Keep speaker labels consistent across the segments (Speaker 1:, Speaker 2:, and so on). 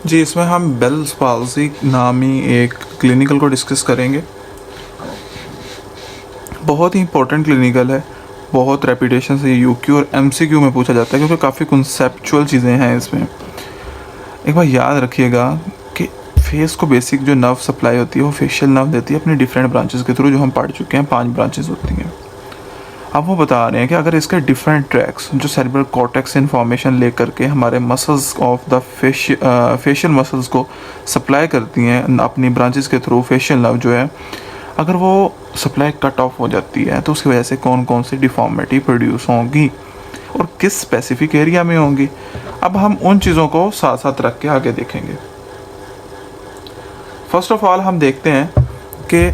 Speaker 1: जी, इसमें हम Bell's palsy नामी एक क्लिनिकल को डिस्कस करेंगे। बहुत ही इंपॉर्टेंट क्लिनिकल है, बहुत रेपुटेशन से यूक्यू और एमसीक्यू में पूछा जाता है क्योंकि काफ़ी कॉन्सेप्चुअल चीज़ें हैं इसमें। एक बार याद रखिएगा कि फेस को बेसिक जो नर्व सप्लाई होती है वो फेशियल नर्व देती है अपनी डिफरेंट ब्रांचेस के थ्रू, जो हम पढ़ चुके हैं 5 ब्रांचेस होती हैं। अब वो बता रहे हैं कि अगर इसके डिफरेंट ट्रैक्स जो सेरेब्रल कॉर्टेक्स से इन्फॉर्मेशन ले करके हमारे muscles of the facial muscles को सप्लाई करती हैं अपनी ब्रांचेस के थ्रू, फेशियल नर्व जो है अगर वो सप्लाई कट ऑफ हो जाती है तो उसकी वजह से कौन कौन सी डिफॉर्मिटी प्रोड्यूस होंगी और किस स्पेसिफिक एरिया में होंगी। अब हम उन चीज़ों को साथ साथ रख के आगे देखेंगे। फर्स्ट ऑफ ऑल हम देखते हैं कि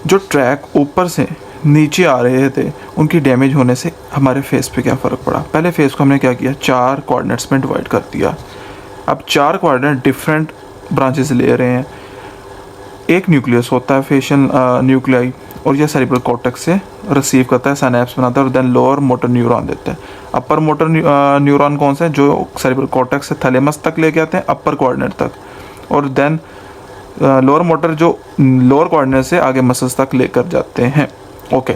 Speaker 1: जो ट्रैक ऊपर से नीचे आ रहे थे उनकी डैमेज होने से हमारे फेस पे क्या फ़र्क पड़ा। पहले फेस को हमने क्या किया, 4 कोऑर्डिनेट्स में डिवाइड कर दिया। अब 4 कोऑर्डिनेट डिफरेंट ब्रांचेस ले रहे हैं। एक न्यूक्लियस होता है फेशियल न्यूक्लियाई और यह सेरेब्रल कॉर्टेक्स से रिसीव करता है, साइनैप्स बनाता है और देन लोअर मोटर न्यूरॉन देता है। अपर मोटर न्यूरॉन कौन सा है, जो सेरेब्रल कॉर्टेक्स से थैलेमस तक लेके आते हैं, अपर कोऑर्डिनेट तक, और देन लोअर मोटर जो लोअर कोऑर्डिनेट से आगे मसल्स तक लेकर जाते हैं। ओके,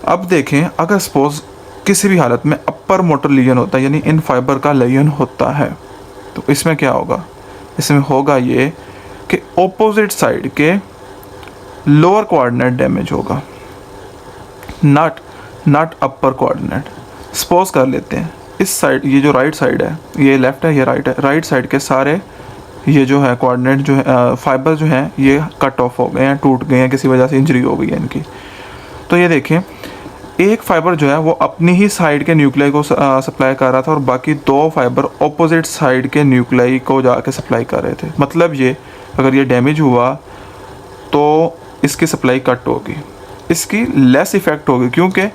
Speaker 1: अब देखें अगर सपोज किसी भी हालत में अपर मोटर लीजन होता है यानी इन फाइबर का लीजन होता है तो इसमें क्या होगा, इसमें होगा ये कि ऑपोजिट साइड के लोअर कोऑर्डिनेट डैमेज होगा, नॉट अपर कोऑर्डिनेट। सपोज कर लेते हैं इस साइड, ये जो राइट साइड है, ये लेफ्ट है, ये राइट है, राइट साइड के सारे ये जो है कोऑर्डिनेट जो है फाइबर जो हैं ये कट ऑफ हो गए हैं, टूट गए हैं, किसी वजह से इंजरी हो गई है इनकी। तो ये देखें एक फाइबर जो है वो अपनी ही साइड के न्यूक्लियाई को सप्लाई कर रहा था और बाकी 2 फाइबर ऑपोजिट साइड के न्यूक्लियाई को जाके सप्लाई कर रहे थे। मतलब ये अगर ये डैमेज हुआ तो इसकी सप्लाई कट होगी, इसकी लेस इफेक्ट होगी क्योंकि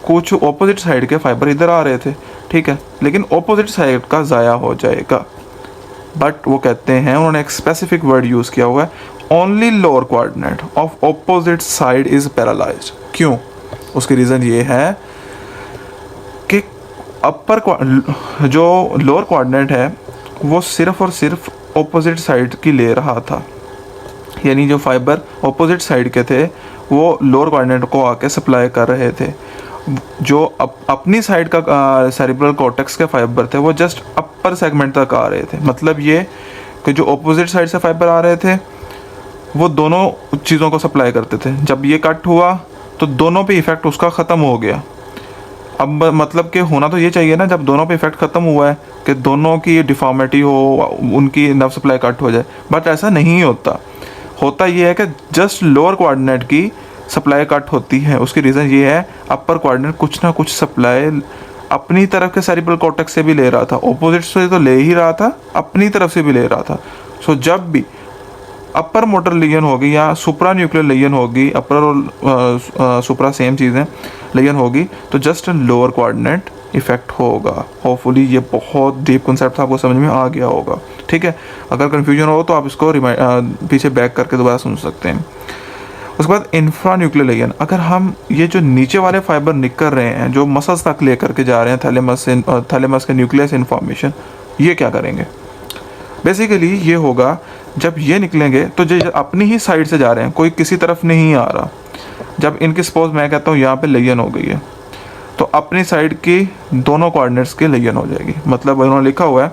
Speaker 1: कुछ ऑपोजिट साइड के फाइबर इधर आ रहे थे, ठीक है, लेकिन ऑपोजिट साइड का ज़ाया हो जाएगा। बट वो कहते हैं, उन्होंने एक स्पेसिफिक वर्ड यूज़ किया हुआ है, only lower coordinate of opposite side is paralysed. क्यों? उसकी रीज़न ये है कि अपर जो लोअर कोऑर्डिनेट है वो सिर्फ और सिर्फ ऑपोजिट साइड की ले रहा था, यानी जो फाइबर ऑपोजिट साइड के थे वो लोअर कोऑर्डिनेट को आके सप्लाई कर रहे थे। जो अपनी साइड का सेरेब्रल कॉर्टेक्स के फाइबर थे वो जस्ट अपर सेगमेंट तक आ रहे थे। मतलब ये कि जो ऑपोजिट साइड से फाइबर आ रहे थे वो दोनों चीज़ों को सप्लाई करते थे। जब ये कट हुआ तो दोनों पे इफ़ेक्ट उसका ख़त्म हो गया। अब मतलब कि होना तो ये चाहिए ना, जब दोनों पे इफ़ेक्ट ख़त्म हुआ है कि दोनों की डिफॉर्मिटी हो, उनकी नर्व सप्लाई कट हो जाए, बट ऐसा नहीं होता। होता ये है कि जस्ट लोअर कोऑर्डिनेट की सप्लाई कट होती है। उसकी रीज़न ये है अपर कोऑर्डिनेट कुछ ना कुछ सप्लाई अपनी तरफ के सेरेब्रल कॉर्टेक्स से भी ले रहा था, ऑपोजिट से तो ले ही रहा था, अपनी तरफ से भी ले रहा था। सो जब भी अपर मोटर लीजन होगी या सुप्रा न्यूक्लियर लीजन होगी, अपर और सुप्रा सेम चीज़ें, लीजन होगी तो जस्ट लोअर कोऑर्डिनेट इफेक्ट होगा। होपफुली ये बहुत डीप कॉन्सेप्ट आपको समझ में आ गया होगा, ठीक है। अगर कन्फ्यूजन हो तो आप इसको पीछे बैक करके दोबारा सुन सकते हैं। उसके बाद इंफ्रा न्यूक्लियर लीजन, अगर हम ये जो नीचे वाले फाइबर निकल रहे हैं जो मसल्स तक लेकर के जा रहे हैं, थैलेमस के न्यूक्लियस इन्फॉर्मेशन, ये क्या करेंगे बेसिकली, ये होगा जब ये निकलेंगे तो जो अपनी ही साइड से जा रहे हैं, कोई किसी तरफ नहीं आ रहा। जब इनकी सपोज मैं कहता हूँ यहाँ पे लीजन हो गई है तो अपनी साइड की दोनों कोऑर्डिनेट्स की लीजन हो जाएगी। मतलब उन्होंने लिखा हुआ है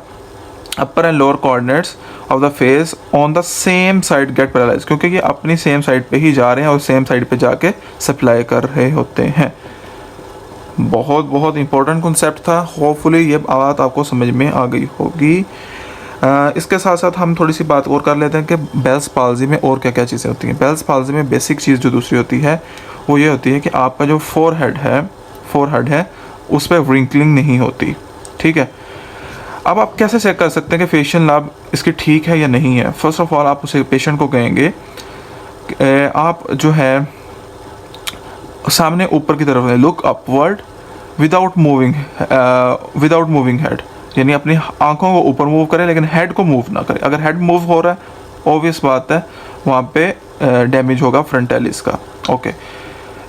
Speaker 1: upper and lower coordinates of the face on the same side get paralyse, क्योंकि ये अपनी सेम साइड पे ही जा रहे हैं और सेम साइड पे जाके सप्लाई कर रहे होते हैं। बहुत बहुत इंपॉर्टेंट कॉन्सेप्ट था। होपफुली ये बात आपको समझ में आ गई होगी। इसके साथ साथ हम थोड़ी सी बात और कर लेते हैं कि बेल्स पाल्जी में और क्या क्या चीज़ें होती हैं। बेल्स पाल्जी में बेसिक चीज़ जो दूसरी होती है वो ये होती है कि आपका जो फोरहेड है उस पर व्रिंकलिंग नहीं होती, ठीक है। अब आप कैसे चेक कर सकते हैं कि फेशियल नर्व इसकी ठीक है या नहीं है। फर्स्ट ऑफ ऑल आप उसे पेशेंट को कहेंगे आप जो है सामने ऊपर की तरफ look upward without moving head, यानी अपनी आंखों को ऊपर मूव करें लेकिन हेड को मूव ना करें। अगर हेड मूव हो रहा है ऑब्वियस बात है वहाँ पे डैमेज होगा फ्रंटालिस का। ओके,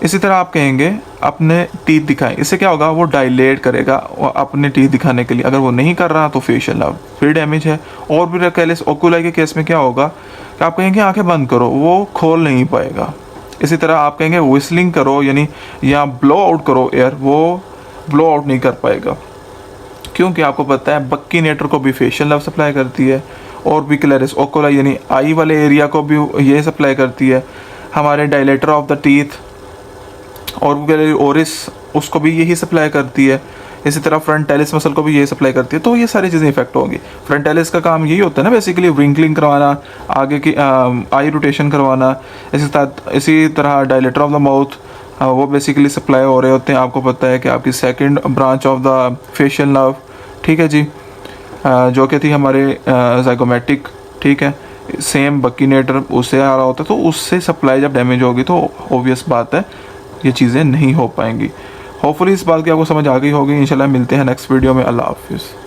Speaker 1: इसी तरह आप कहेंगे अपने टीथ दिखाएं, इससे क्या होगा, वो डायलेट करेगा अपने टीथ दिखाने के लिए। अगर वो नहीं कर रहा तो फेशियल नर्व फिर डैमेज है। और भी कैलिस ओकुलाई के केस में क्या होगा कि आप कहेंगे आंखें बंद करो, वो खोल नहीं पाएगा। इसी तरह आप कहेंगे विस्लिंग करो यानी या ब्लो आउट करो एयर, वो ब्लो आउट नहीं कर पाएगा, क्योंकि आपको पता है बक्कीनेटर को भी फेशियल नर्व सप्लाई करती है, और भी क्लैरिस ओकुलाई यानी आई वाले एरिया को भी ये सप्लाई करती है। हमारे डायलेटर ऑफ द टीथ और ओरिस उसको भी यही सप्लाई करती है। इसी तरह फ्रंटालिस मसल को भी यही सप्लाई करती है। तो ये सारी चीज़ें इफेक्ट होंगी। फ्रंटालिस का काम यही होता है ना बेसिकली, विंकलिंग करवाना, आगे की आई रोटेशन करवाना। इसी तरह डायलेटर ऑफ द माउथ वो बेसिकली सप्लाई हो रहे होते हैं। आपको पता है कि आपकी second branch of the facial nerve, ठीक है जी, जो कि थी हमारे जाइगोमेटिक, ठीक है, सेम बकीनेटर उससे आ रहा होता है। तो उससे सप्लाई जब डैमेज होगी तो ऑब्वियस बात है ये चीज़ें नहीं हो पाएंगी। होपफुली इस बात की आपको समझ आ गई होगी। इंशाल्लाह मिलते हैं नेक्स्ट वीडियो में। अल्लाह हाफिज़।